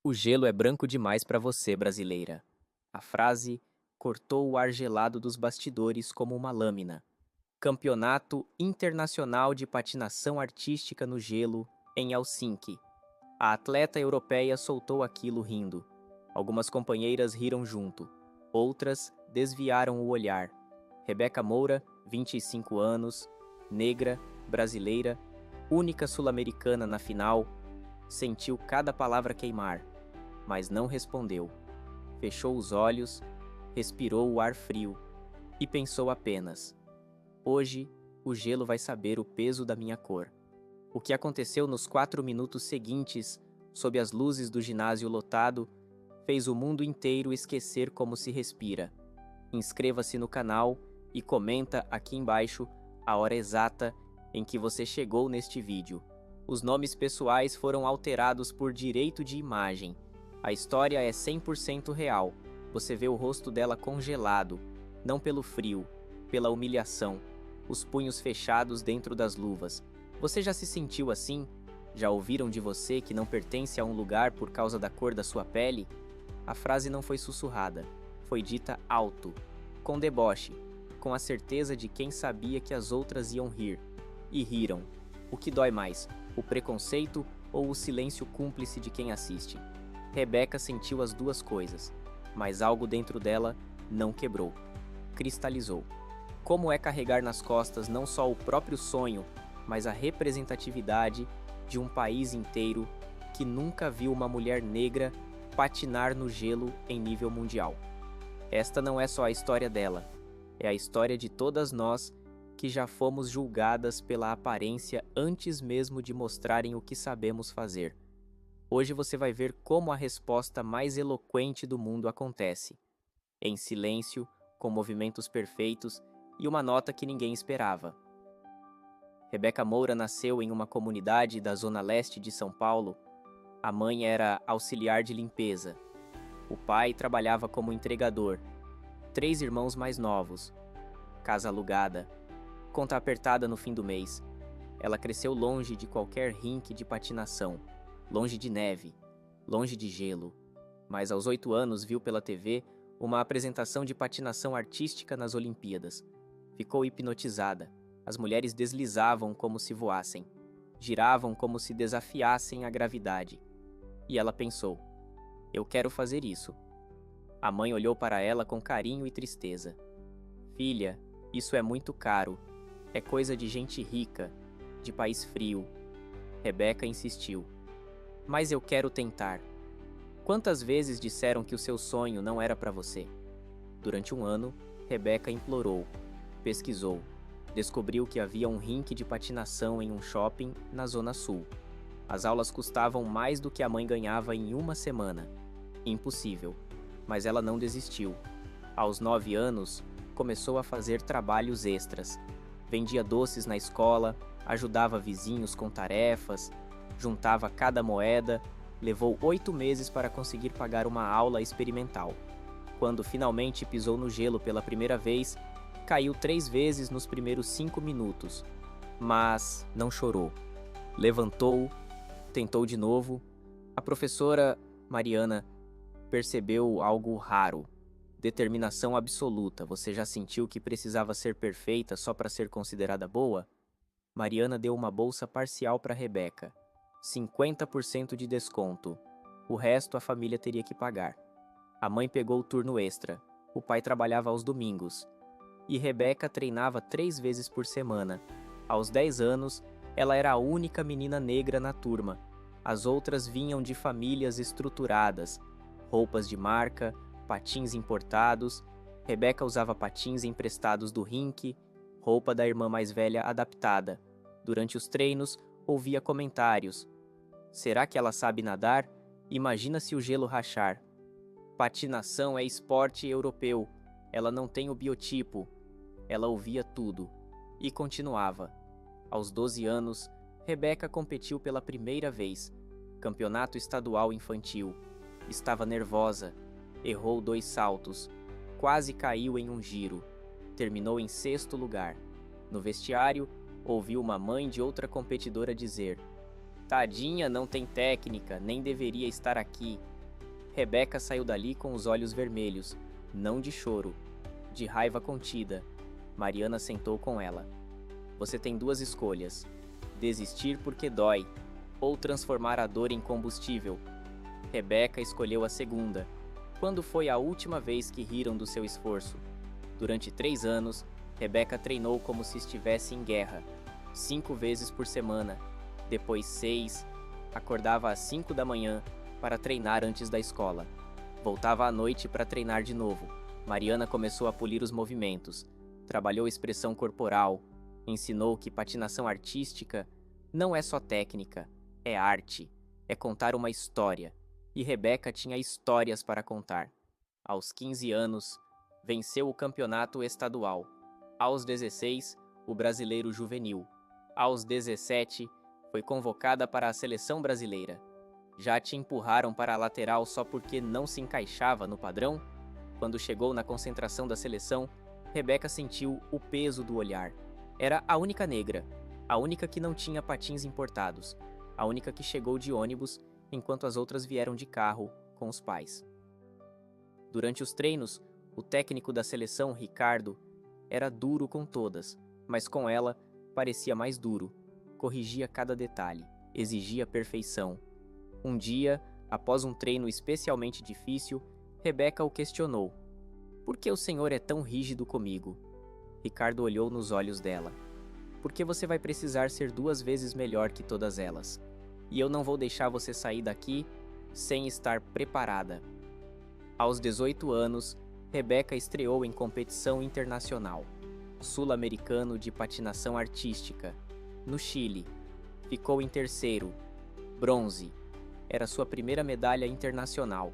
O gelo é branco demais para você, brasileira. A frase cortou o ar gelado dos bastidores como uma lâmina. Campeonato Internacional de Patinação Artística no Gelo, em Helsinki. A atleta europeia soltou aquilo rindo. Algumas companheiras riram junto. Outras desviaram o olhar. Rebeca Moura, 25 anos, negra, brasileira, única sul-americana na final, sentiu cada palavra queimar, mas não respondeu. Fechou os olhos, respirou o ar frio e pensou apenas: hoje, o gelo vai saber o peso da minha cor. O que aconteceu nos 4 minutos seguintes, sob as luzes do ginásio lotado, fez o mundo inteiro esquecer como se respira. Inscreva-se no canal e comenta aqui embaixo a hora exata em que você chegou neste vídeo. Os nomes pessoais foram alterados por direito de imagem. A história é 100% real. Você vê o rosto dela congelado, não pelo frio, pela humilhação, os punhos fechados dentro das luvas. Você já se sentiu assim? Já ouviram de você que não pertence a um lugar por causa da cor da sua pele? A frase não foi sussurrada, foi dita alto, com deboche, com a certeza de quem sabia que as outras iam rir. E riram. O que dói mais, o preconceito ou o silêncio cúmplice de quem assiste? Rebeca sentiu as duas coisas, mas algo dentro dela não quebrou, cristalizou. Como é carregar nas costas não só o próprio sonho, mas a representatividade de um país inteiro que nunca viu uma mulher negra patinar no gelo em nível mundial. Esta não é só a história dela, é a história de todas nós que já fomos julgadas pela aparência antes mesmo de mostrarem o que sabemos fazer. Hoje você vai ver como a resposta mais eloquente do mundo acontece. Em silêncio, com movimentos perfeitos e uma nota que ninguém esperava. Rebeca Moura nasceu em uma comunidade da zona leste de São Paulo. A mãe era auxiliar de limpeza. O pai trabalhava como entregador. 3 irmãos mais novos. Casa alugada. Conta apertada no fim do mês. Ela cresceu longe de qualquer rink de patinação. Longe de neve. Longe de gelo. Mas aos 8 anos viu pela TV uma apresentação de patinação artística nas Olimpíadas. Ficou hipnotizada. As mulheres deslizavam como se voassem. Giravam como se desafiassem a gravidade. E ela pensou: eu quero fazer isso. A mãe olhou para ela com carinho e tristeza. Filha, isso é muito caro. É coisa de gente rica, de país frio. Rebeca insistiu. Mas eu quero tentar. Quantas vezes disseram que o seu sonho não era para você? Durante um ano, Rebeca implorou, pesquisou, descobriu que havia um rink de patinação em um shopping na Zona Sul. As aulas custavam mais do que a mãe ganhava em uma semana. Impossível. Mas ela não desistiu. Aos 9 anos, começou a fazer trabalhos extras. Vendia doces na escola, ajudava vizinhos com tarefas, juntava cada moeda, levou 8 meses para conseguir pagar uma aula experimental. Quando finalmente pisou no gelo pela primeira vez, caiu 3 vezes nos primeiros 5 minutos. Mas não chorou. Levantou, tentou de novo. A professora, Mariana, percebeu algo raro. Determinação absoluta. Você já sentiu que precisava ser perfeita só para ser considerada boa? Mariana deu uma bolsa parcial para Rebeca. 50% de desconto. O resto a família teria que pagar. A mãe pegou o turno extra. O pai trabalhava aos domingos. E Rebeca treinava 3 vezes por semana. Aos 10 anos, ela era a única menina negra na turma. As outras vinham de famílias estruturadas. Roupas de marca, patins importados. Rebeca usava patins emprestados do rink, roupa da irmã mais velha adaptada. Durante os treinos, ouvia comentários. Será que ela sabe nadar? Imagina se o gelo rachar. Patinação é esporte europeu. Ela não tem o biotipo. Ela ouvia tudo. E continuava. Aos 12 anos, Rebeca competiu pela primeira vez. Campeonato estadual infantil. Estava nervosa. Errou 2 saltos. Quase caiu em um giro. Terminou em 6º lugar. No vestiário, ouviu uma mãe de outra competidora dizer: tadinha, não tem técnica, nem deveria estar aqui. Rebeca saiu dali com os olhos vermelhos, não de choro, de raiva contida. Mariana sentou com ela. Você tem duas escolhas: desistir porque dói, ou transformar a dor em combustível. Rebeca escolheu a segunda. Quando foi a última vez que riram do seu esforço? Durante 3 anos, Rebeca treinou como se estivesse em guerra, 5 vezes por semana, depois 6, acordava às 5 da manhã para treinar antes da escola. Voltava à noite para treinar de novo. Mariana começou a polir os movimentos, trabalhou expressão corporal, ensinou que patinação artística não é só técnica, é arte, é contar uma história. E Rebeca tinha histórias para contar. Aos 15 anos, venceu o campeonato estadual. Aos 16, o brasileiro juvenil. Aos 17, foi convocada para a seleção brasileira. Já te empurraram para a lateral só porque não se encaixava no padrão? Quando chegou na concentração da seleção, Rebeca sentiu o peso do olhar. Era a única negra, a única que não tinha patins importados, a única que chegou de ônibus, enquanto as outras vieram de carro com os pais. Durante os treinos, o técnico da seleção, Ricardo, era duro com todas, mas com ela parecia mais duro. Corrigia cada detalhe, exigia perfeição. Um dia, após um treino especialmente difícil, Rebeca o questionou. Por que o senhor é tão rígido comigo? Ricardo olhou nos olhos dela. Porque você vai precisar ser 2 vezes melhor que todas elas. E eu não vou deixar você sair daqui sem estar preparada. Aos 18 anos, Rebeca estreou em competição internacional, sul-americano de patinação artística, no Chile. Ficou em terceiro, bronze. Era sua primeira medalha internacional,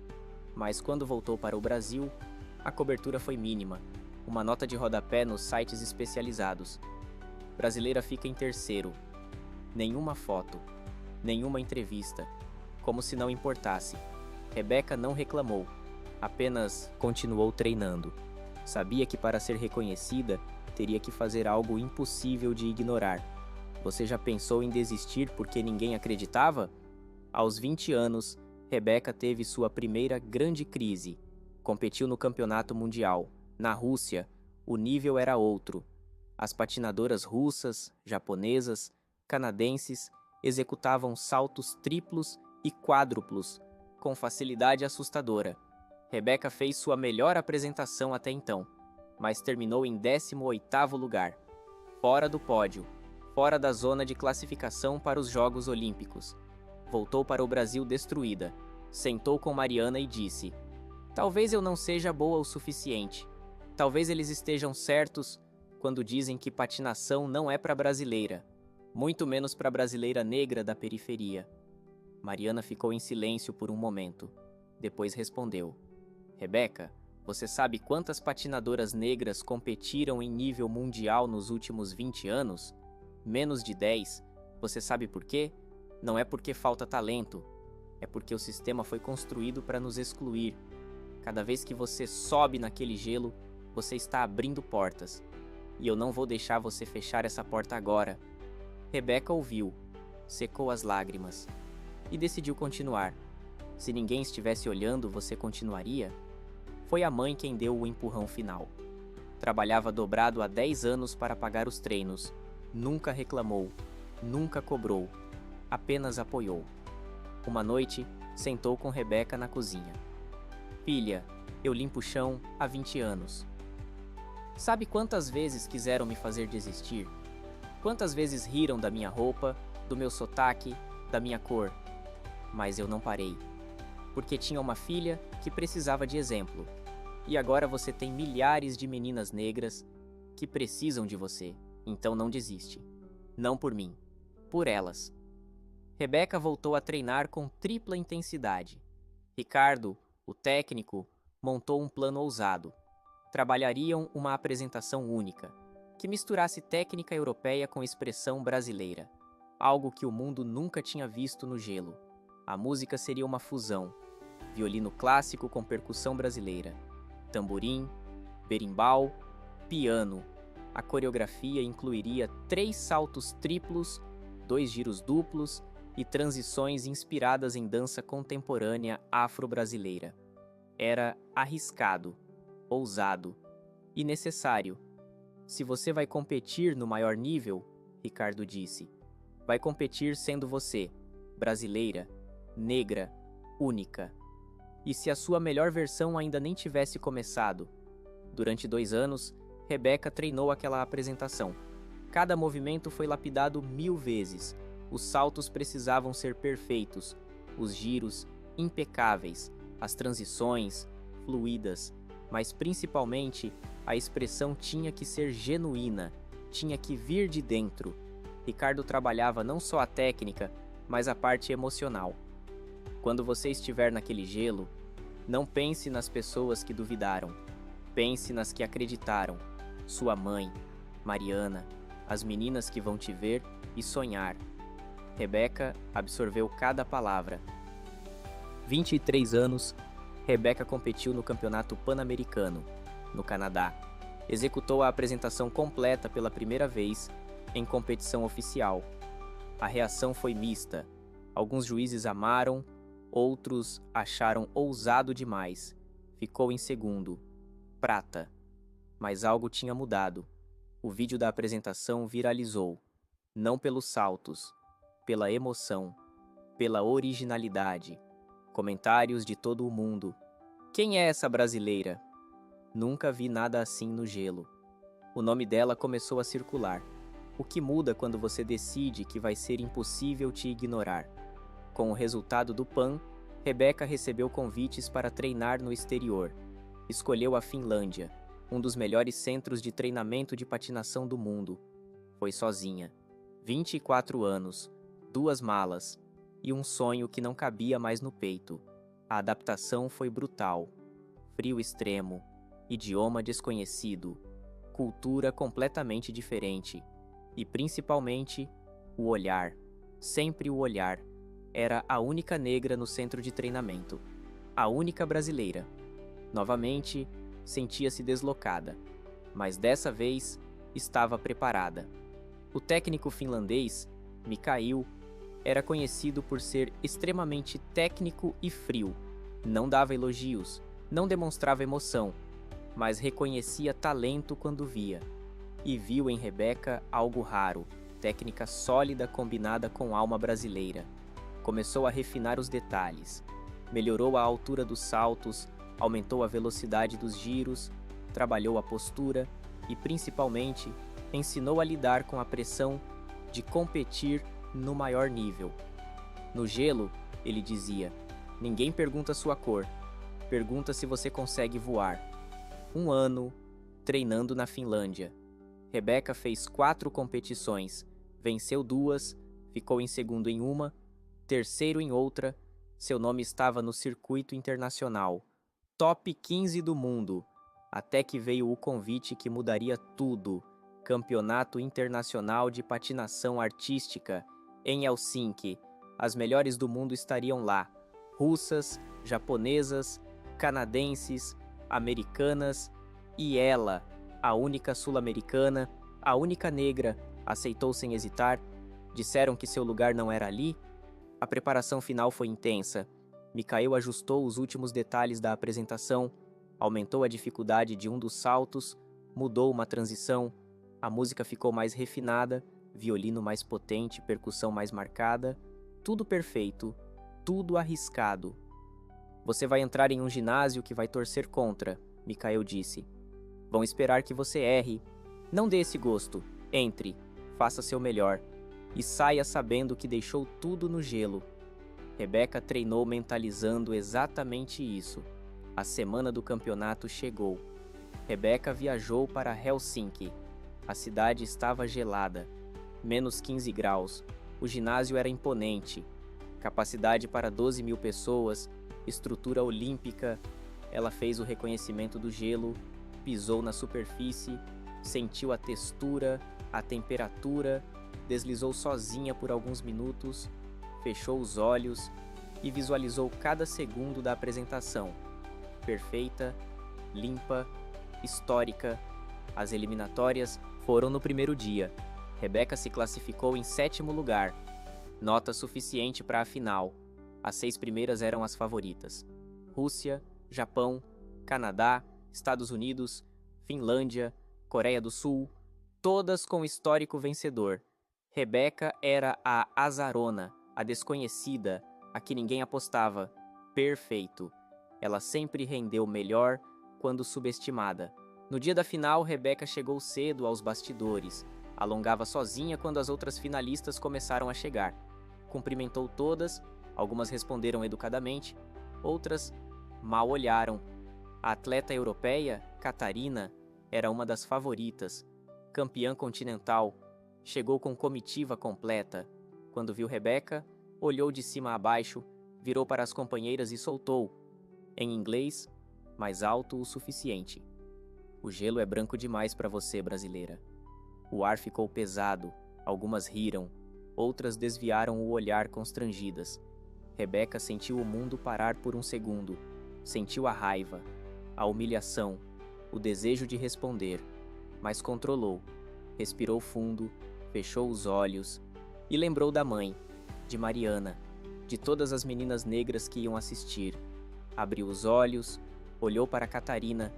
mas quando voltou para o Brasil, a cobertura foi mínima, uma nota de rodapé nos sites especializados. Brasileira fica em terceiro. Nenhuma foto. Nenhuma entrevista, como se não importasse. Rebeca não reclamou, apenas continuou treinando. Sabia que para ser reconhecida, teria que fazer algo impossível de ignorar. Você já pensou em desistir porque ninguém acreditava? Aos 20 anos, Rebeca teve sua primeira grande crise. Competiu no campeonato mundial. Na Rússia, o nível era outro. As patinadoras russas, japonesas, canadenses executavam saltos triplos e quádruplos, com facilidade assustadora. Rebeca fez sua melhor apresentação até então, mas terminou em 18º lugar, fora do pódio, fora da zona de classificação para os Jogos Olímpicos. Voltou para o Brasil destruída, sentou com Mariana e disse: talvez eu não seja boa o suficiente. Talvez eles estejam certos quando dizem que patinação não é para brasileira, muito menos para brasileira negra da periferia. Mariana ficou em silêncio por um momento. Depois respondeu: Rebeca, você sabe quantas patinadoras negras competiram em nível mundial nos últimos 20 anos? Menos de 10. Você sabe por quê? Não é porque falta talento. É porque o sistema foi construído para nos excluir. Cada vez que você sobe naquele gelo, você está abrindo portas. E eu não vou deixar você fechar essa porta agora. Rebeca ouviu, secou as lágrimas e decidiu continuar. Se ninguém estivesse olhando, você continuaria? Foi a mãe quem deu o empurrão final. Trabalhava dobrado há 10 anos para pagar os treinos. Nunca reclamou, nunca cobrou, apenas apoiou. Uma noite, sentou com Rebeca na cozinha. Filha, eu limpo o chão há 20 anos. Sabe quantas vezes quiseram me fazer desistir? Quantas vezes riram da minha roupa, do meu sotaque, da minha cor? Mas eu não parei. Porque tinha uma filha que precisava de exemplo. E agora você tem milhares de meninas negras que precisam de você. Então não desiste. Não por mim. Por elas. Rebeca voltou a treinar com tripla intensidade. Ricardo, o técnico, montou um plano ousado. Trabalhariam uma apresentação única, que misturasse técnica europeia com expressão brasileira. Algo que o mundo nunca tinha visto no gelo. A música seria uma fusão. Violino clássico com percussão brasileira. Tamborim, berimbau, piano. A coreografia incluiria 3 saltos triplos, 2 giros duplos e transições inspiradas em dança contemporânea afro-brasileira. Era arriscado, ousado e necessário. Se você vai competir no maior nível, Ricardo disse, vai competir sendo você, brasileira, negra, única. E se a sua melhor versão ainda nem tivesse começado? Durante 2 anos, Rebeca treinou aquela apresentação. Cada movimento foi lapidado 1000 vezes. Os saltos precisavam ser perfeitos, os giros impecáveis, as transições fluídas, mas principalmente a expressão tinha que ser genuína, tinha que vir de dentro. Ricardo trabalhava não só a técnica, mas a parte emocional. Quando você estiver naquele gelo, não pense nas pessoas que duvidaram. Pense nas que acreditaram. Sua mãe, Mariana, as meninas que vão te ver e sonhar. Rebeca absorveu cada palavra. 23 anos, Rebeca competiu no Campeonato Pan-Americano, no Canadá. Executou a apresentação completa pela primeira vez em competição oficial. A reação foi mista. Alguns juízes amaram, outros acharam ousado demais. Ficou em segundo. Prata. Mas algo tinha mudado. O vídeo da apresentação viralizou. Não pelos saltos, pela emoção, pela originalidade. Comentários de todo o mundo. Quem é essa brasileira? Nunca vi nada assim no gelo. O nome dela começou a circular. O que muda quando você decide que vai ser impossível te ignorar? Com o resultado do PAN, Rebeca recebeu convites para treinar no exterior. Escolheu a Finlândia, um dos melhores centros de treinamento de patinação do mundo. Foi sozinha. 24 anos, 2 malas e um sonho que não cabia mais no peito. A adaptação foi brutal. Frio extremo, idioma desconhecido, cultura completamente diferente. E principalmente, o olhar. Sempre o olhar. Era a única negra no centro de treinamento. A única brasileira. Novamente, sentia-se deslocada. Mas dessa vez, estava preparada. O técnico finlandês, Mikael, era conhecido por ser extremamente técnico e frio. Não dava elogios, não demonstrava emoção, mas reconhecia talento quando via. E viu em Rebeca algo raro, técnica sólida combinada com alma brasileira. Começou a refinar os detalhes. Melhorou a altura dos saltos, aumentou a velocidade dos giros, trabalhou a postura e, principalmente, ensinou a lidar com a pressão de competir no maior nível. No gelo, ele dizia, ninguém pergunta sua cor, pergunta se você consegue voar. 1 ano treinando na Finlândia. Rebeca fez 4 competições, venceu 2, ficou em segundo em uma, terceiro em outra, seu nome estava no circuito internacional, top 15 do mundo, até que veio o convite que mudaria tudo, Campeonato Internacional de Patinação Artística, em Helsinki. As melhores do mundo estariam lá, russas, japonesas, canadenses, americanas, e ela, a única sul-americana, a única negra, aceitou sem hesitar. Disseram que seu lugar não era ali? A preparação final foi intensa. Mikael ajustou os últimos detalhes da apresentação, aumentou a dificuldade de um dos saltos, mudou uma transição, a música ficou mais refinada, violino mais potente, percussão mais marcada, tudo perfeito, tudo arriscado. Você vai entrar em um ginásio que vai torcer contra, Mikael disse. Vão esperar que você erre. Não dê esse gosto. Entre, faça seu melhor. E saia sabendo que deixou tudo no gelo. Rebeca treinou mentalizando exatamente isso. A semana do campeonato chegou. Rebeca viajou para Helsinki. A cidade estava gelada. Menos 15 graus. O ginásio era imponente. Capacidade para 12.000 pessoas. Estrutura olímpica. Ela fez o reconhecimento do gelo. Pisou na superfície, sentiu a textura, a temperatura, deslizou sozinha por alguns minutos, fechou os olhos e visualizou cada segundo da apresentação. Perfeita, limpa, histórica. As eliminatórias foram no primeiro dia. Rebeca se classificou em 7º lugar. Nota suficiente para a final. As 6 primeiras eram as favoritas: Rússia, Japão, Canadá, Estados Unidos, Finlândia, Coreia do Sul, todas com histórico vencedor. Rebeca era a azarona, a desconhecida, a que ninguém apostava. Perfeito. Ela sempre rendeu melhor quando subestimada. No dia da final, Rebeca chegou cedo aos bastidores. Alongava sozinha quando as outras finalistas começaram a chegar. Cumprimentou todas, algumas responderam educadamente, outras mal olharam. A atleta europeia, Catarina, era uma das favoritas. Campeã continental, chegou com comitiva completa. Quando viu Rebeca, olhou de cima a baixo, virou para as companheiras e soltou, em inglês, mais alto o suficiente: "O gelo é branco demais para você, brasileira." O ar ficou pesado, algumas riram, outras desviaram o olhar constrangidas. Rebeca sentiu o mundo parar por um segundo. Sentiu a raiva, a humilhação, o desejo de responder, mas controlou. Respirou fundo, fechou os olhos e lembrou da mãe, de Mariana, de todas as meninas negras que iam assistir. Abriu os olhos, olhou para Catarina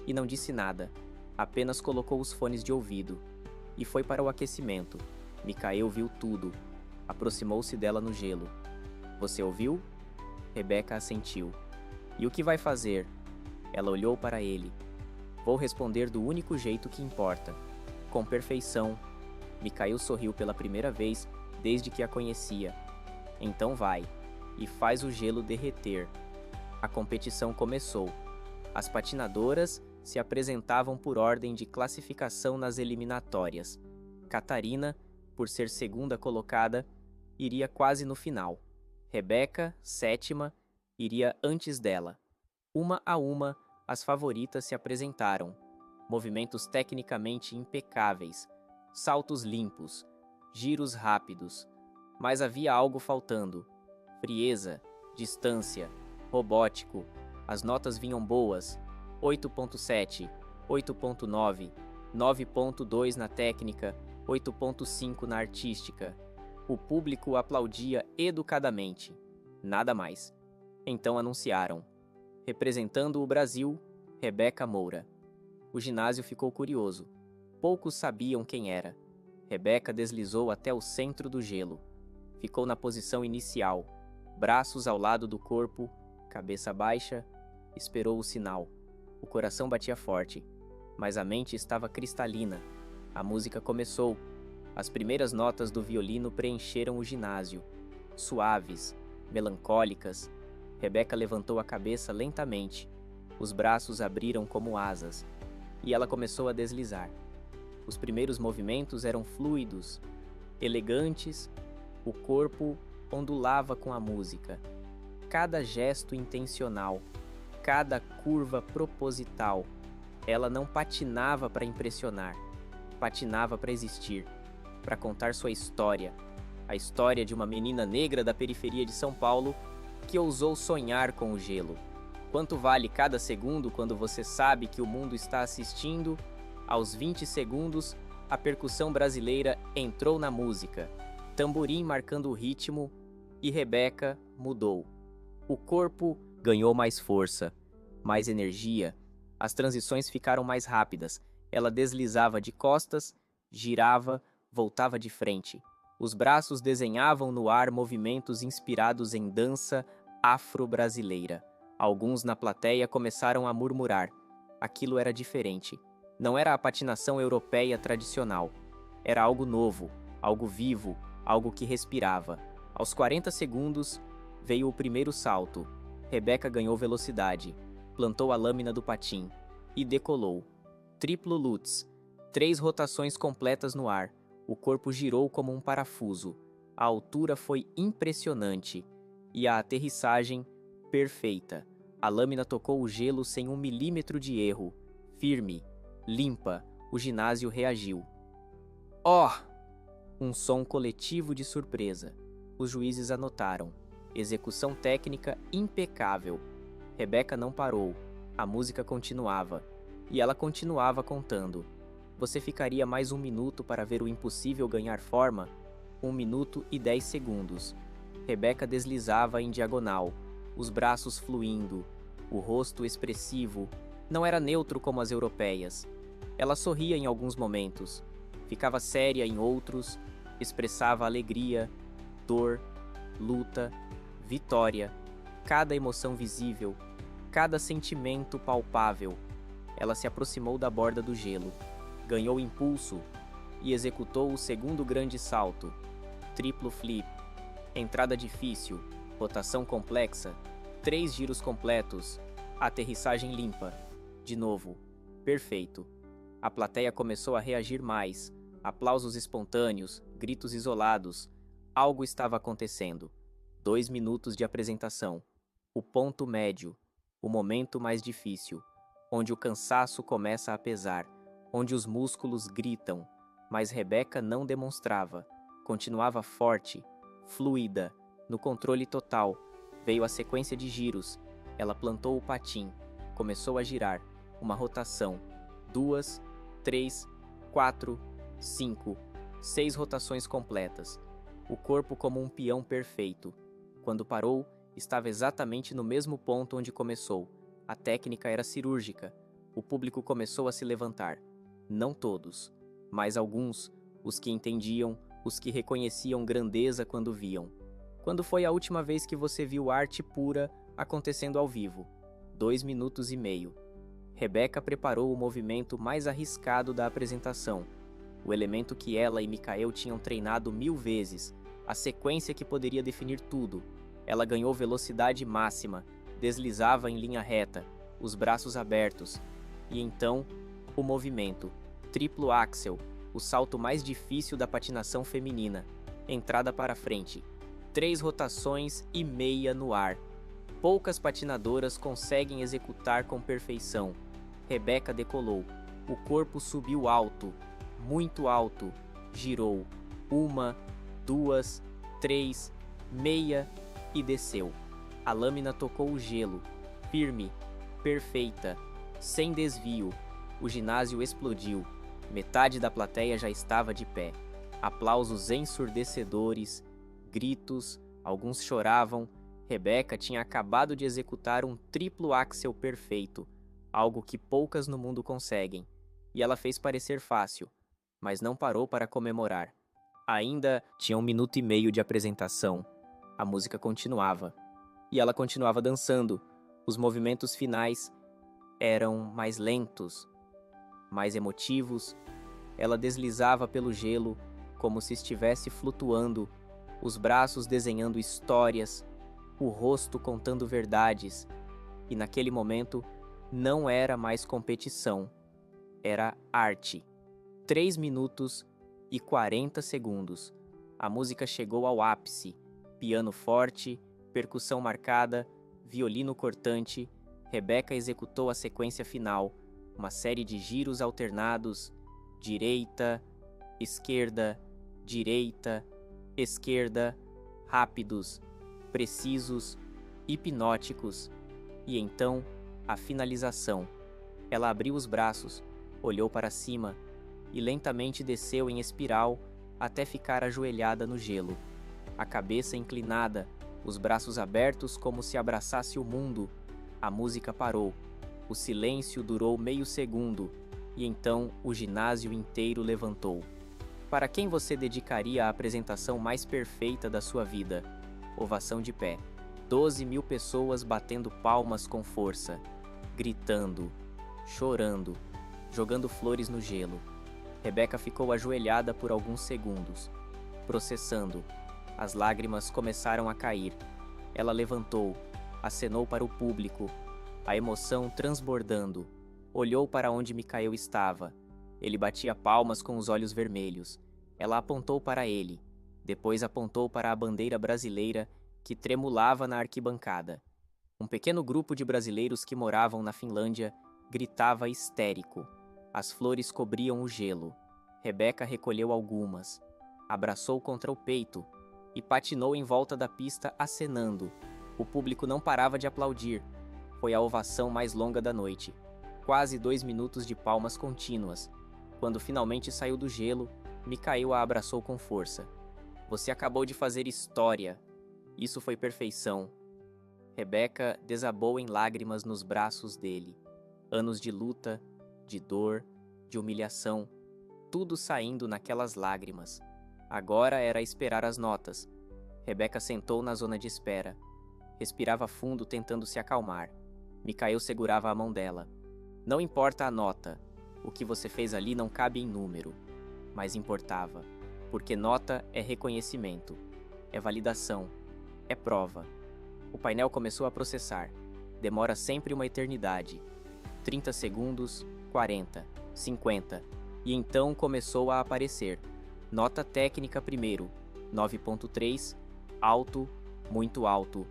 e não disse nada, apenas colocou os fones de ouvido e foi para o aquecimento. Micael viu tudo. Aproximou-se dela no gelo. "Você ouviu?" Rebeca assentiu. "E o que vai fazer?" Ela olhou para ele. "Vou responder do único jeito que importa, com perfeição." Micael sorriu pela primeira vez desde que a conhecia. "Então vai, e faz o gelo derreter." A competição começou. As patinadoras se apresentavam por ordem de classificação nas eliminatórias. Catarina, por ser segunda colocada, iria quase no final. Rebeca, sétima, iria antes dela. Uma a uma, as favoritas se apresentaram. Movimentos tecnicamente impecáveis, saltos limpos, giros rápidos. Mas havia algo faltando: frieza, distância, robótico. As notas vinham boas: 8.7, 8.9, 9.2 na técnica, 8.5 na artística. O público aplaudia educadamente. Nada mais. Então anunciaram: representando o Brasil, Rebeca Moura. O ginásio ficou curioso. Poucos sabiam quem era. Rebeca deslizou até o centro do gelo. Ficou na posição inicial, braços ao lado do corpo, cabeça baixa, esperou o sinal. O coração batia forte, mas a mente estava cristalina. A música começou. As primeiras notas do violino preencheram o ginásio. Suaves, melancólicas. Rebeca levantou a cabeça lentamente. Os braços abriram como asas, e ela começou a deslizar. Os primeiros movimentos eram fluidos, elegantes. O corpo ondulava com a música. Cada gesto intencional, cada curva proposital. Ela não patinava para impressionar, patinava para existir, para contar sua história, a história de uma menina negra da periferia de São Paulo que ousou sonhar com o gelo. Quanto vale cada segundo quando você sabe que o mundo está assistindo? Aos 20 segundos, a percussão brasileira entrou na música, tamborim marcando o ritmo, e Rebeca mudou. O corpo ganhou mais força, mais energia. As transições ficaram mais rápidas. Ela deslizava de costas, girava, voltava de frente. Os braços desenhavam no ar movimentos inspirados em dança afro-brasileira. Alguns na plateia começaram a murmurar. Aquilo era diferente. Não era a patinação europeia tradicional. Era algo novo, algo vivo, algo que respirava. Aos 40 segundos, veio o primeiro salto. Rebeca ganhou velocidade, plantou a lâmina do patim e decolou. Triplo lutz, 3 rotações completas no ar. O corpo girou como um parafuso. A altura foi impressionante e a aterrissagem perfeita. A lâmina tocou o gelo sem 1 milímetro de erro. Firme, limpa, o ginásio reagiu. Oh! Um som coletivo de surpresa. Os juízes anotaram. Execução técnica impecável. Rebeca não parou. A música continuava. E ela continuava contando. Você ficaria mais 1 minuto para ver o impossível ganhar forma? 1 minuto e 10 segundos. Rebeca deslizava em diagonal, os braços fluindo, o rosto expressivo. Não era neutro como as europeias. Ela sorria em alguns momentos, ficava séria em outros, expressava alegria, dor, luta, vitória, cada emoção visível, cada sentimento palpável. Ela se aproximou da borda do gelo, ganhou impulso e executou o segundo grande salto. Triplo flip, entrada difícil, rotação complexa, 3 giros completos, aterrissagem limpa. De novo, perfeito. A plateia começou a reagir mais, aplausos espontâneos, gritos isolados. Algo estava acontecendo. 2 minutos de apresentação. O ponto médio, o momento mais difícil, onde o cansaço começa a pesar, onde os músculos gritam, mas Rebeca não demonstrava. Continuava forte, fluida, no controle total. Veio a sequência de giros. Ela plantou o patim, começou a girar. Uma rotação. 2, 3, 4, 5, 6 rotações completas. O corpo como um peão perfeito. Quando parou, estava exatamente no mesmo ponto onde começou. A técnica era cirúrgica. O público começou a se levantar. Não todos, mas alguns, os que entendiam, os que reconheciam grandeza quando viam. Quando foi a última vez que você viu arte pura acontecendo ao vivo? 2 minutos e meio. Rebeca preparou o movimento mais arriscado da apresentação. O elemento que ela e Michael tinham treinado 1000 vezes. A sequência que poderia definir tudo. Ela ganhou velocidade máxima, deslizava em linha reta, os braços abertos. E então, o movimento. Triplo axel, o salto mais difícil da patinação feminina. Entrada para frente. 3 rotações e meia no ar. Poucas patinadoras conseguem executar com perfeição. Rebeca decolou. O corpo subiu alto, muito alto. Girou. 1, 2, 3, meia e desceu. A lâmina tocou o gelo. Firme, perfeita, sem desvio. O ginásio explodiu. Metade da plateia já estava de pé. Aplausos ensurdecedores, gritos, alguns choravam. Rebeca tinha acabado de executar um triplo axel perfeito, algo que poucas no mundo conseguem. E ela fez parecer fácil, mas não parou para comemorar. Ainda tinha 1 minuto e meio de apresentação. A música continuava. E ela continuava dançando. Os movimentos finais eram mais lentos, mais emotivos. Ela deslizava pelo gelo, como se estivesse flutuando, os braços desenhando histórias, o rosto contando verdades. E naquele momento, não era mais competição, era arte. 3 minutos e 40 segundos. A música chegou ao ápice. Piano forte, percussão marcada, violino cortante. Rebeca executou a sequência final, uma série de giros alternados, direita, esquerda, direita, esquerda, rápidos, precisos, hipnóticos. E então, a finalização. Ela abriu os braços, olhou para cima e lentamente desceu em espiral até ficar ajoelhada no gelo. A cabeça inclinada, os braços abertos como se abraçasse o mundo. A música parou. O silêncio durou meio segundo e então o ginásio inteiro levantou. Para quem você dedicaria a apresentação mais perfeita da sua vida? Ovação de pé. 12.000 pessoas batendo palmas com força, gritando, chorando, jogando flores no gelo. Rebeca ficou ajoelhada por alguns segundos, processando. As lágrimas começaram a cair. Ela levantou, acenou para o público, a emoção transbordando. Olhou para onde Michael estava. Ele batia palmas com os olhos vermelhos. Ela apontou para ele. Depois apontou para a bandeira brasileira que tremulava na arquibancada. Um pequeno grupo de brasileiros que moravam na Finlândia gritava histérico. As flores cobriam o gelo. Rebeca recolheu algumas, abraçou contra o peito e patinou em volta da pista acenando. O público não parava de aplaudir. Foi a ovação mais longa da noite. Quase 2 minutos de palmas contínuas. Quando finalmente saiu do gelo, Michael a abraçou com força. Você acabou de fazer história. Isso foi perfeição. Rebeca desabou em lágrimas nos braços dele. Anos de luta, de dor, de humilhação, tudo saindo naquelas lágrimas. Agora era esperar as notas. Rebeca sentou na zona de espera. Respirava fundo tentando se acalmar. Micael segurava a mão dela. Não importa a nota. O que você fez ali não cabe em número. Mas importava. Porque nota é reconhecimento. É validação. É prova. O painel começou a processar. Demora sempre uma eternidade. 30 segundos, 40, 50. E então começou a aparecer. Nota técnica primeiro. 9.3. Alto, muito alto.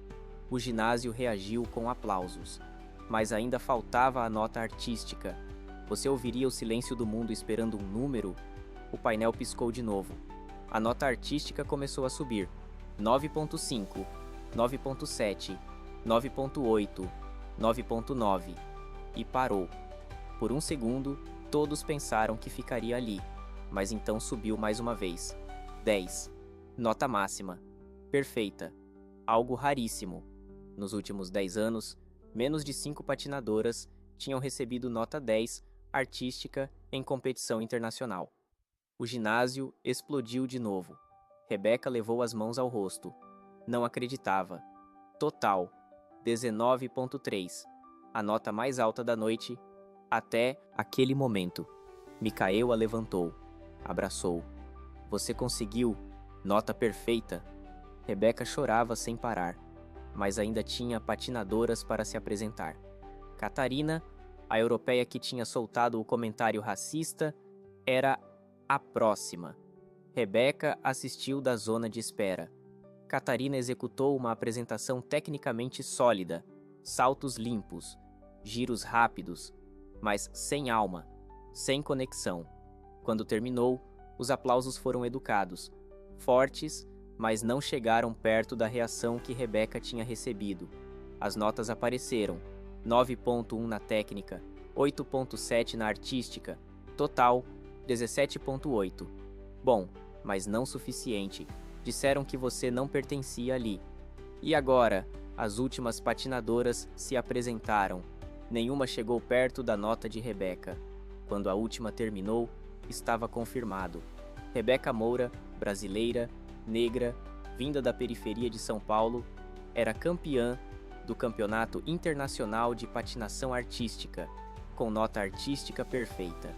O ginásio reagiu com aplausos. Mas ainda faltava a nota artística. Você ouviria o silêncio do mundo esperando um número? O painel piscou de novo. A nota artística começou a subir. 9.5, 9.7, 9.8, 9.9. E parou. Por um segundo, todos pensaram que ficaria ali. Mas então subiu mais uma vez. 10. Nota máxima. Perfeita. Algo raríssimo. Nos últimos 10 anos, menos de 5 patinadoras tinham recebido nota 10 artística em competição internacional. O ginásio explodiu de novo. Rebeca levou as mãos ao rosto. Não acreditava. Total, 19.3. A nota mais alta da noite, até aquele momento. Micael a levantou. Abraçou. Você conseguiu. Nota perfeita. Rebeca chorava sem parar, mas ainda tinha patinadoras para se apresentar. Catarina, a europeia que tinha soltado o comentário racista, era a próxima. Rebeca assistiu da zona de espera. Catarina executou uma apresentação tecnicamente sólida, saltos limpos, giros rápidos, mas sem alma, sem conexão. Quando terminou, os aplausos foram educados, fortes, mas não chegaram perto da reação que Rebeca tinha recebido. As notas apareceram, 9.1 na técnica, 8.7 na artística, total 17.8. Bom, mas não suficiente. Disseram que você não pertencia ali. E agora, as últimas patinadoras se apresentaram. Nenhuma chegou perto da nota de Rebeca. Quando a última terminou, estava confirmado. Rebeca Moura, brasileira, negra, vinda da periferia de São Paulo, era campeã do Campeonato Internacional de Patinação Artística, com nota artística perfeita.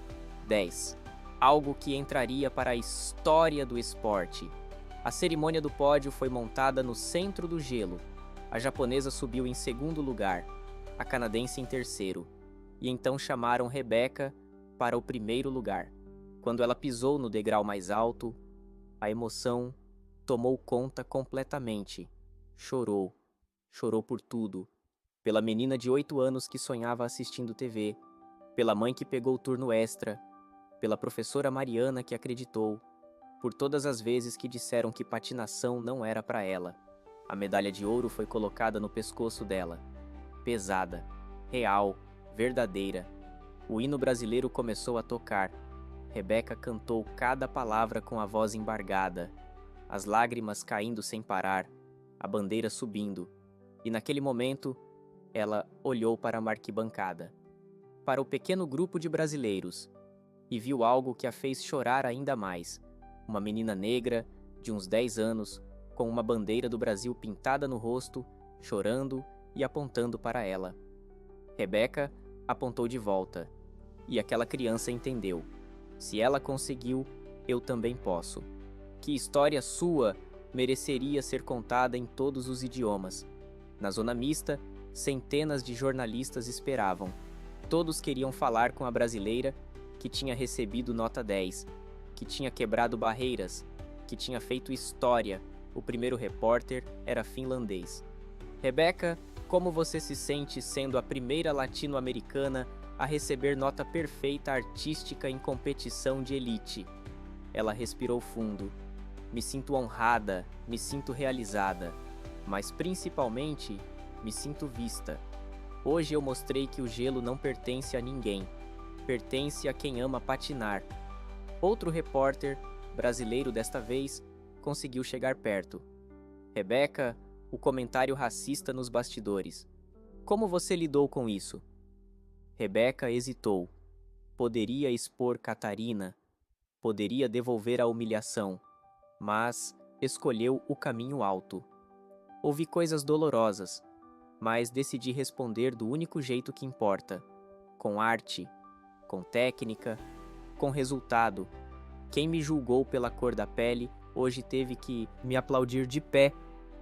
10. Algo que entraria para a história do esporte. A cerimônia do pódio foi montada no centro do gelo. A japonesa subiu em segundo lugar, a canadense em terceiro, e então chamaram Rebeca para o primeiro lugar. Quando ela pisou no degrau mais alto, a emoção tomou conta completamente. Chorou. Chorou por tudo. Pela menina de 8 anos que sonhava assistindo TV, pela mãe que pegou o turno extra, pela professora Mariana que acreditou, por todas as vezes que disseram que patinação não era para ela. A medalha de ouro foi colocada no pescoço dela. Pesada, real, verdadeira. O hino brasileiro começou a tocar. Rebeca cantou cada palavra com a voz embargada, as lágrimas caindo sem parar, a bandeira subindo. E naquele momento, ela olhou para a arquibancada, para o pequeno grupo de brasileiros, e viu algo que a fez chorar ainda mais. Uma menina negra, de uns 10 anos, com uma bandeira do Brasil pintada no rosto, chorando e apontando para ela. Rebeca apontou de volta, e aquela criança entendeu. Se ela conseguiu, eu também posso. Que história sua mereceria ser contada em todos os idiomas. Na zona mista, centenas de jornalistas esperavam. Todos queriam falar com a brasileira que tinha recebido nota 10, que tinha quebrado barreiras, que tinha feito história. O primeiro repórter era finlandês. Rebeca, como você se sente sendo a primeira latino-americana a receber nota perfeita artística em competição de elite? Ela respirou fundo. Me sinto honrada, me sinto realizada, mas principalmente me sinto vista. Hoje eu mostrei que o gelo não pertence a ninguém, pertence a quem ama patinar. Outro repórter, brasileiro desta vez, conseguiu chegar perto. Rebeca, o comentário racista nos bastidores. Como você lidou com isso? Rebeca hesitou. Poderia expor Catarina, poderia devolver a humilhação, mas escolheu o caminho alto. Ouvi coisas dolorosas, mas decidi responder do único jeito que importa, com arte, com técnica, com resultado. Quem me julgou pela cor da pele hoje teve que me aplaudir de pé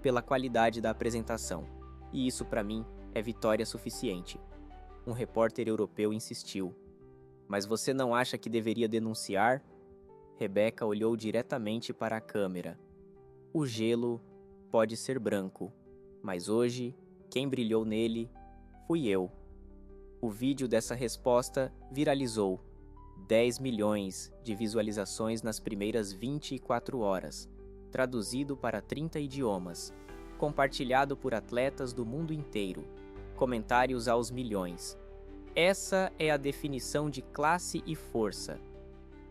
pela qualidade da apresentação. E isso, para mim, é vitória suficiente. Um repórter europeu insistiu. Mas você não acha que deveria denunciar? Rebeca olhou diretamente para a câmera. O gelo pode ser branco, mas hoje, quem brilhou nele fui eu. O vídeo dessa resposta viralizou. 10 milhões de visualizações nas primeiras 24 horas, traduzido para 30 idiomas, compartilhado por atletas do mundo inteiro, comentários aos milhões. Essa é a definição de classe e força.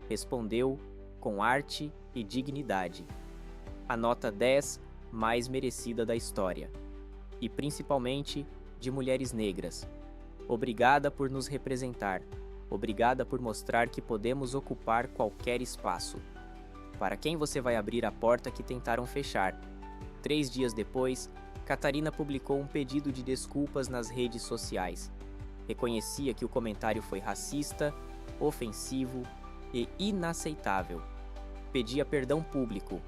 Respondeu com arte e dignidade. A nota 10 mais merecida da história. E principalmente de mulheres negras. Obrigada por nos representar. Obrigada por mostrar que podemos ocupar qualquer espaço. Para quem você vai abrir a porta que tentaram fechar? 3 dias depois, Catarina publicou um pedido de desculpas nas redes sociais. Reconhecia que o comentário foi racista, ofensivo e inaceitável. Pedia perdão público.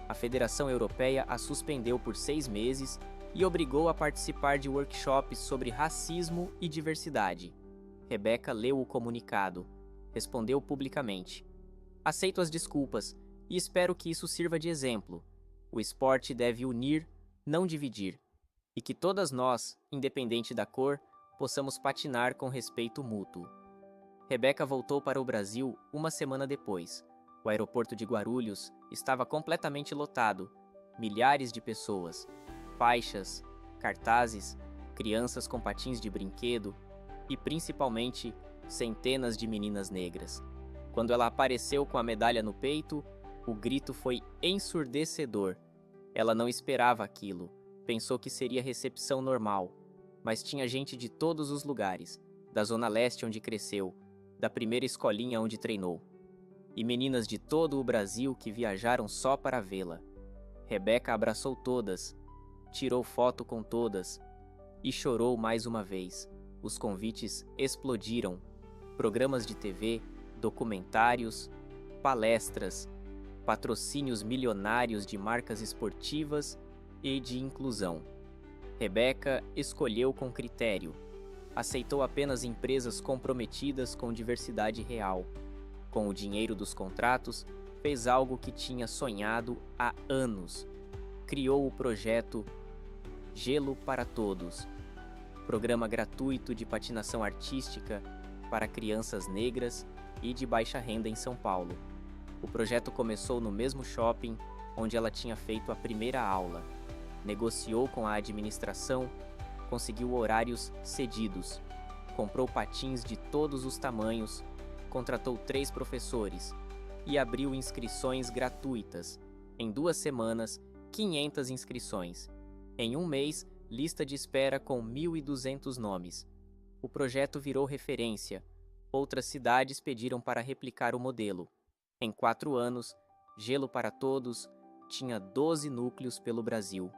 A Federação Europeia a suspendeu por 6 meses e obrigou a participar de workshops sobre racismo e diversidade. Rebeca leu o comunicado. Respondeu publicamente. Aceito as desculpas e espero que isso sirva de exemplo. O esporte deve unir, não dividir. E que todas nós, independente da cor, possamos patinar com respeito mútuo. Rebeca voltou para o Brasil uma semana depois. O aeroporto de Guarulhos estava completamente lotado. Milhares de pessoas. Faixas, cartazes, crianças com patins de brinquedo e, principalmente, centenas de meninas negras. Quando ela apareceu com a medalha no peito, o grito foi ensurdecedor. Ela não esperava aquilo. Pensou que seria recepção normal. Mas tinha gente de todos os lugares, da Zona Leste onde cresceu, da primeira escolinha onde treinou, e meninas de todo o Brasil que viajaram só para vê-la. Rebeca abraçou todas, tirou foto com todas e chorou mais uma vez. Os convites explodiram. Programas de TV, documentários, palestras, patrocínios milionários de marcas esportivas e de inclusão. Rebeca escolheu com critério. Aceitou apenas empresas comprometidas com diversidade real. Com o dinheiro dos contratos, fez algo que tinha sonhado há anos. Criou o projeto Gelo para Todos, programa gratuito de patinação artística para crianças negras e de baixa renda em São Paulo. O projeto começou no mesmo shopping onde ela tinha feito a primeira aula. Negociou com a administração, conseguiu horários cedidos, comprou patins de todos os tamanhos, contratou 3 professores e abriu inscrições gratuitas. Em 2 semanas, 500 inscrições. Em 1 mês, lista de espera com 1.200 nomes. O projeto virou referência. Outras cidades pediram para replicar o modelo. Em 4 anos, Gelo para Todos tinha 12 núcleos pelo Brasil.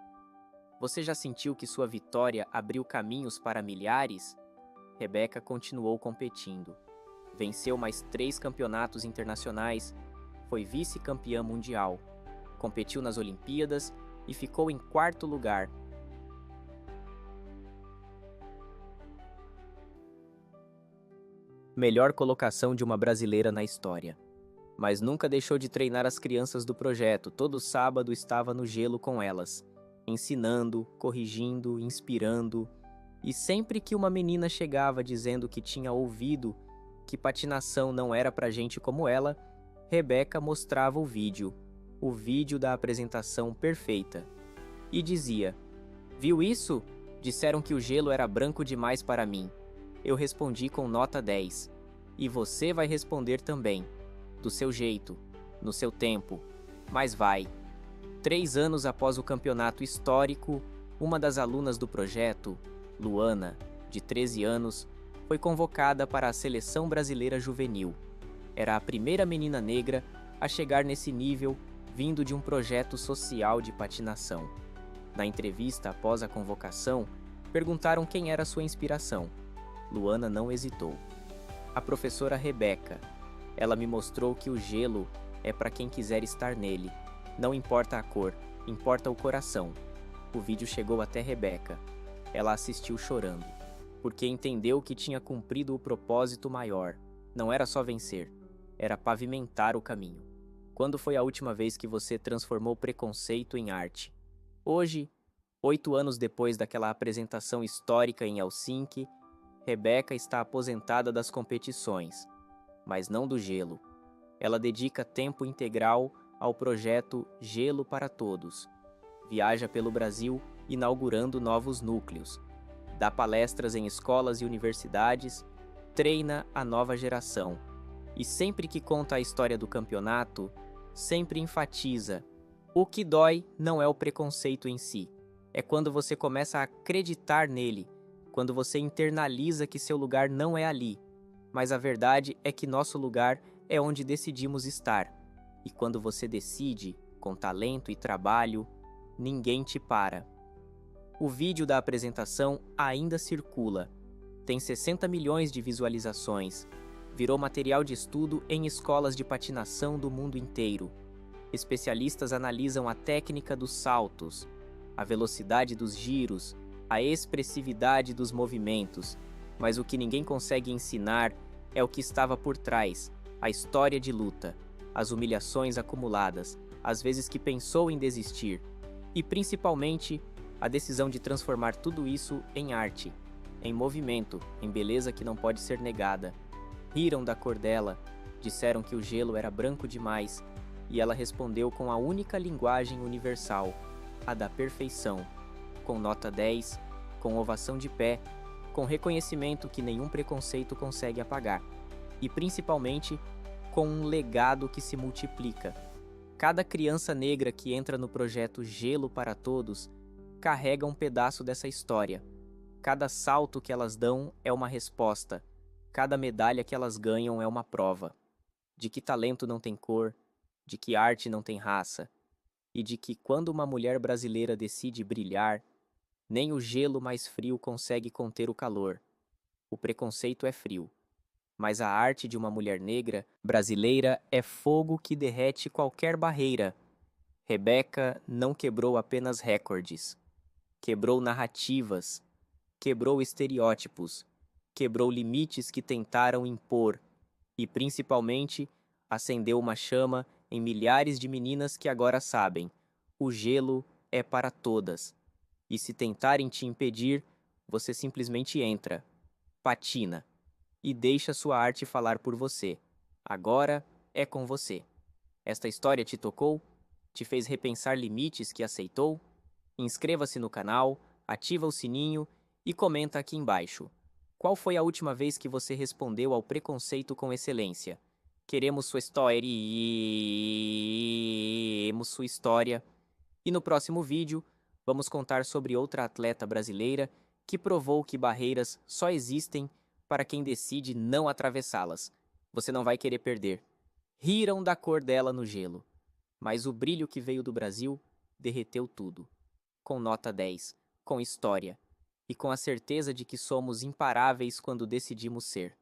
Você já sentiu que sua vitória abriu caminhos para milhares? Rebeca continuou competindo. Venceu mais 3 campeonatos internacionais, foi vice-campeã mundial, competiu nas Olimpíadas e ficou em 4º lugar. Melhor colocação de uma brasileira na história. Mas nunca deixou de treinar as crianças do projeto. Todo sábado estava no gelo com elas, ensinando, corrigindo, inspirando. E sempre que uma menina chegava dizendo que tinha ouvido que patinação não era pra gente como ela, Rebeca mostrava o vídeo da apresentação perfeita. E dizia: "Viu isso? Disseram que o gelo era branco demais para mim." Eu respondi com nota 10. E você vai responder também. Do seu jeito, no seu tempo. Mas vai. 3 anos após o campeonato histórico, uma das alunas do projeto, Luana, de 13 anos, foi convocada para a Seleção Brasileira Juvenil. Era a primeira menina negra a chegar nesse nível vindo de um projeto social de patinação. Na entrevista após a convocação, perguntaram quem era sua inspiração. Luana não hesitou. A professora Rebeca. Ela me mostrou que o gelo é para quem quiser estar nele. Não importa a cor, importa o coração. O vídeo chegou até Rebeca. Ela assistiu chorando, porque entendeu que tinha cumprido o propósito maior. Não era só vencer, era pavimentar o caminho. Quando foi a última vez que você transformou preconceito em arte? Hoje, 8 anos depois daquela apresentação histórica em Helsinki, Rebeca está aposentada das competições, mas não do gelo. Ela dedica tempo integral ao projeto Gelo para Todos. Viaja pelo Brasil inaugurando novos núcleos. Dá palestras em escolas e universidades, treina a nova geração. E sempre que conta a história do campeonato, sempre enfatiza: o que dói não é o preconceito em si, é quando você começa a acreditar nele, quando você internaliza que seu lugar não é ali, mas a verdade é que nosso lugar é onde decidimos estar. E quando você decide, com talento e trabalho, ninguém te para. O vídeo da apresentação ainda circula. Tem 60 milhões de visualizações. Virou material de estudo em escolas de patinação do mundo inteiro. Especialistas analisam a técnica dos saltos, a velocidade dos giros, a expressividade dos movimentos, mas o que ninguém consegue ensinar é o que estava por trás, a história de luta, as humilhações acumuladas, as vezes que pensou em desistir, e principalmente a decisão de transformar tudo isso em arte, em movimento, em beleza que não pode ser negada. Riram da cor dela, disseram que o gelo era branco demais, e ela respondeu com a única linguagem universal, a da perfeição, com nota 10, com ovação de pé, com reconhecimento que nenhum preconceito consegue apagar, e principalmente com um legado que se multiplica. Cada criança negra que entra no projeto Gelo para Todos carrega um pedaço dessa história. Cada salto que elas dão é uma resposta. Cada medalha que elas ganham é uma prova. De que talento não tem cor, de que arte não tem raça, e de que quando uma mulher brasileira decide brilhar, nem o gelo mais frio consegue conter o calor. O preconceito é frio, mas a arte de uma mulher negra brasileira é fogo que derrete qualquer barreira. Rebeca não quebrou apenas recordes, quebrou narrativas, quebrou estereótipos, quebrou limites que tentaram impor e, principalmente, acendeu uma chama em milhares de meninas que agora sabem: o gelo é para todas. E se tentarem te impedir, você simplesmente entra, patina e deixa sua arte falar por você. Agora é com você. Esta história te tocou? Te fez repensar limites que aceitou? Inscreva-se no canal, ativa o sininho e comenta aqui embaixo. Qual foi a última vez que você respondeu ao preconceito com excelência? Queremos sua história. E no próximo vídeo, vamos contar sobre outra atleta brasileira que provou que barreiras só existem para quem decide não atravessá-las. Você não vai querer perder. Riram da cor dela no gelo, mas o brilho que veio do Brasil derreteu tudo. Com nota 10, com história e com a certeza de que somos imparáveis quando decidimos ser.